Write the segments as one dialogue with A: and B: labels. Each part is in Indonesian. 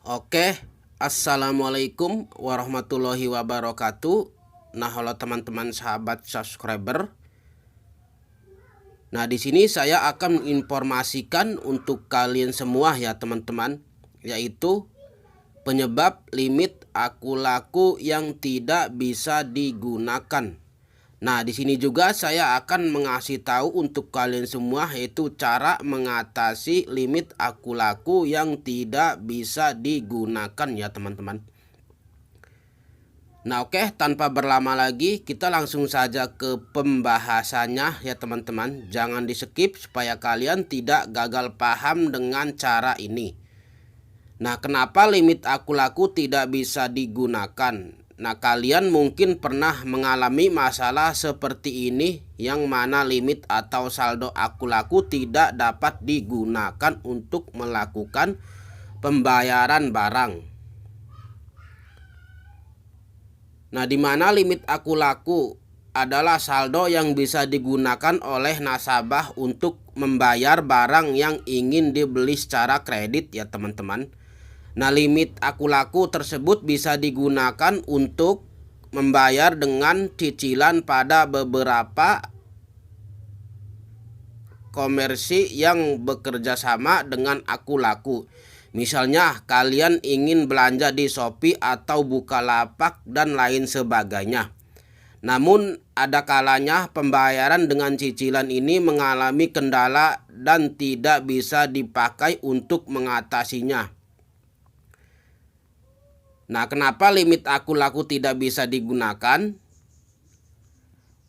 A: Oke, assalamualaikum warahmatullahi wabarakatuh. Nah, halo teman-teman sahabat subscriber. Nah, di sini saya akan menginformasikan untuk kalian semua ya teman-teman, yaitu penyebab limit aku laku yang tidak bisa digunakan. Nah, di sini juga saya akan mengasih tahu untuk kalian semua yaitu cara mengatasi limit aku laku yang tidak bisa digunakan ya teman-teman. Nah, oke, tanpa berlama lagi kita langsung saja ke pembahasannya ya teman-teman. Jangan di-skip supaya kalian tidak gagal paham dengan cara ini. Nah, kenapa limit aku laku tidak bisa digunakan? Nah, kalian mungkin pernah mengalami masalah seperti ini yang mana limit atau saldo aku laku tidak dapat digunakan untuk melakukan pembayaran barang. Nah, di mana limit aku laku adalah saldo yang bisa digunakan oleh nasabah untuk membayar barang yang ingin dibeli secara kredit ya teman-teman. Nah, limit aku laku tersebut bisa digunakan untuk membayar dengan cicilan pada beberapa komersi yang bekerja sama dengan aku laku. Misalnya kalian ingin belanja di Shopee atau Bukalapak dan lain sebagainya. Namun ada kalanya pembayaran dengan cicilan ini mengalami kendala dan tidak bisa dipakai untuk mengatasinya. Nah, kenapa limit aku laku tidak bisa digunakan?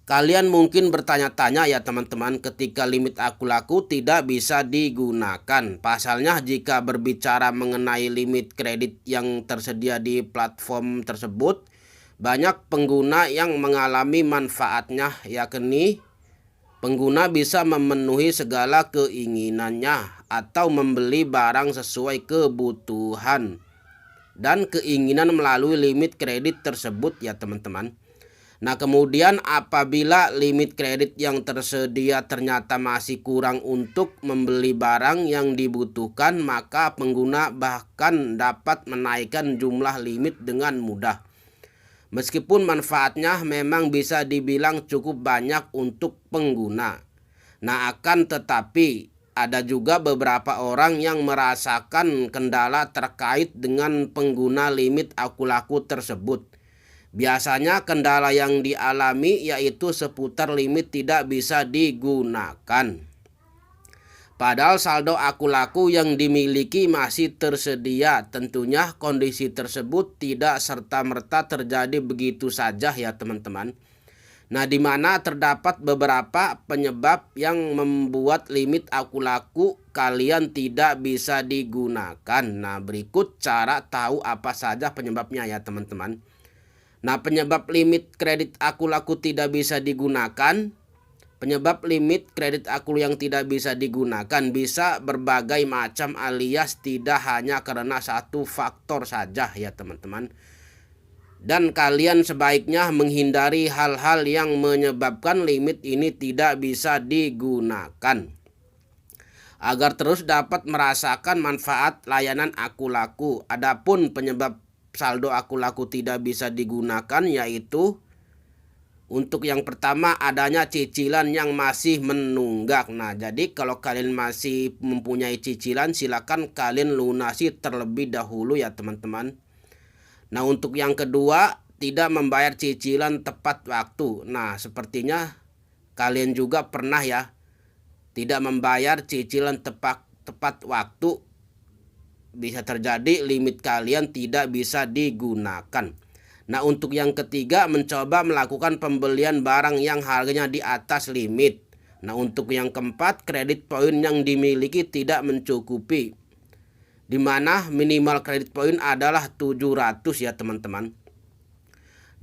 A: Kalian mungkin bertanya-tanya ya teman-teman, ketika limit aku laku tidak bisa digunakan. Pasalnya jika berbicara mengenai limit kredit yang tersedia di platform tersebut, banyak pengguna yang mengalami manfaatnya, yakni pengguna bisa memenuhi segala keinginannya atau membeli barang sesuai kebutuhan dan keinginan melalui limit kredit tersebut ya teman-teman. Nah, kemudian apabila limit kredit yang tersedia ternyata masih kurang untuk membeli barang yang dibutuhkan, maka pengguna bahkan dapat menaikkan jumlah limit dengan mudah. Meskipun manfaatnya memang bisa dibilang cukup banyak untuk pengguna. Nah, akan tetapi ada juga beberapa orang yang merasakan kendala terkait dengan pengguna limit aku laku tersebut. Biasanya kendala yang dialami yaitu seputar limit tidak bisa digunakan. Padahal saldo aku laku yang dimiliki masih tersedia. Tentunya kondisi tersebut tidak serta-merta terjadi begitu saja ya teman-teman. Nah, di mana terdapat beberapa penyebab yang membuat limit aku laku kalian tidak bisa digunakan. Nah, berikut cara tahu apa saja penyebabnya ya teman-teman. Nah, penyebab limit kredit aku laku tidak bisa digunakan. Penyebab limit kredit aku yang tidak bisa digunakan bisa berbagai macam alias tidak hanya karena satu faktor saja ya teman-teman. Dan kalian sebaiknya menghindari hal-hal yang menyebabkan limit ini tidak bisa digunakan, agar terus dapat merasakan manfaat layanan aku laku. Adapun penyebab saldo aku laku tidak bisa digunakan yaitu untuk yang pertama adanya cicilan yang masih menunggak. Nah, jadi kalau kalian masih mempunyai cicilan silakan kalian lunasi terlebih dahulu ya teman-teman. Nah, untuk yang kedua tidak membayar cicilan tepat waktu. Nah, sepertinya kalian juga pernah ya tidak membayar cicilan tepat waktu. Bisa terjadi limit kalian tidak bisa digunakan. Nah, untuk yang ketiga mencoba melakukan pembelian barang yang harganya di atas limit. Nah, untuk yang keempat kredit poin yang dimiliki tidak mencukupi, di mana minimal kredit poin adalah 700 ya teman-teman.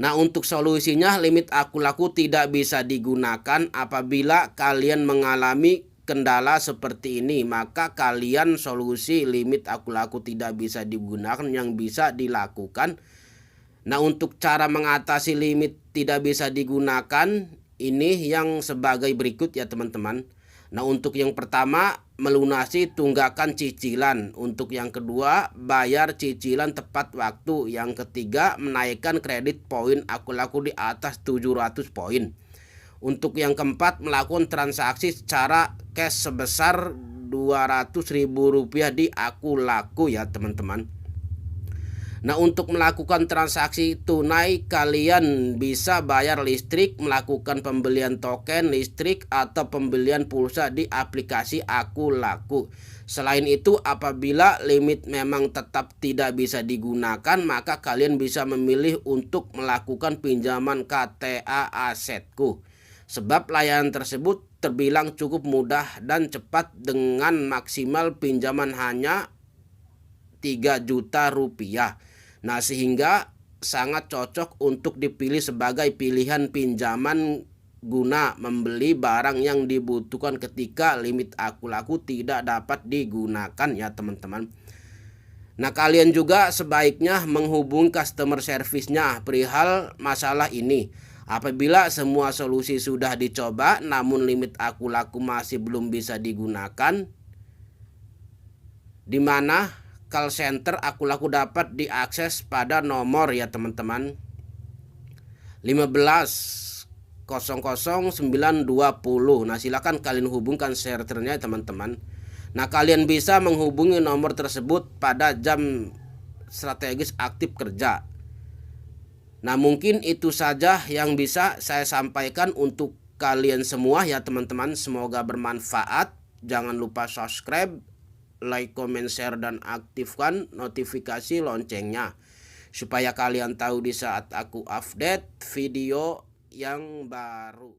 A: Nah, untuk solusinya limit aku laku tidak bisa digunakan apabila kalian mengalami kendala seperti ini. Maka kalian solusi limit aku laku tidak bisa digunakan yang bisa dilakukan. Nah, untuk cara mengatasi limit tidak bisa digunakan ini yang sebagai berikut ya teman-teman. Nah, untuk yang pertama melunasi tunggakan cicilan, untuk yang kedua bayar cicilan tepat waktu, yang ketiga menaikkan kredit poin aku laku di atas 700 poin. Untuk yang keempat melakukan transaksi secara cash sebesar Rp200.000 di aku laku ya teman-teman. Nah, untuk melakukan transaksi tunai kalian bisa bayar listrik, melakukan pembelian token listrik atau pembelian pulsa di aplikasi aku laku. Selain itu, apabila limit memang tetap tidak bisa digunakan, maka kalian bisa memilih untuk melakukan pinjaman KTA asetku. Sebab layanan tersebut terbilang cukup mudah dan cepat dengan maksimal pinjaman hanya 3 juta rupiah. Nah, sehingga sangat cocok untuk dipilih sebagai pilihan pinjaman guna membeli barang yang dibutuhkan ketika limit aku laku tidak dapat digunakan ya teman-teman. Nah, kalian juga sebaiknya menghubungi customer service-nya perihal masalah ini. Apabila semua solusi sudah dicoba namun limit aku laku masih belum bisa digunakan, di mana call center aku laku dapat diakses pada nomor ya teman-teman 15 00 920. Nah, silakan kalian hubungkan servernya teman-teman. Nah, kalian bisa menghubungi nomor tersebut pada jam strategis aktif kerja. Nah, mungkin itu saja yang bisa saya sampaikan untuk kalian semua ya teman-teman. Semoga bermanfaat. Jangan lupa subscribe, like, comment, share, dan aktifkan notifikasi loncengnya supaya kalian tahu di saat aku update video yang baru.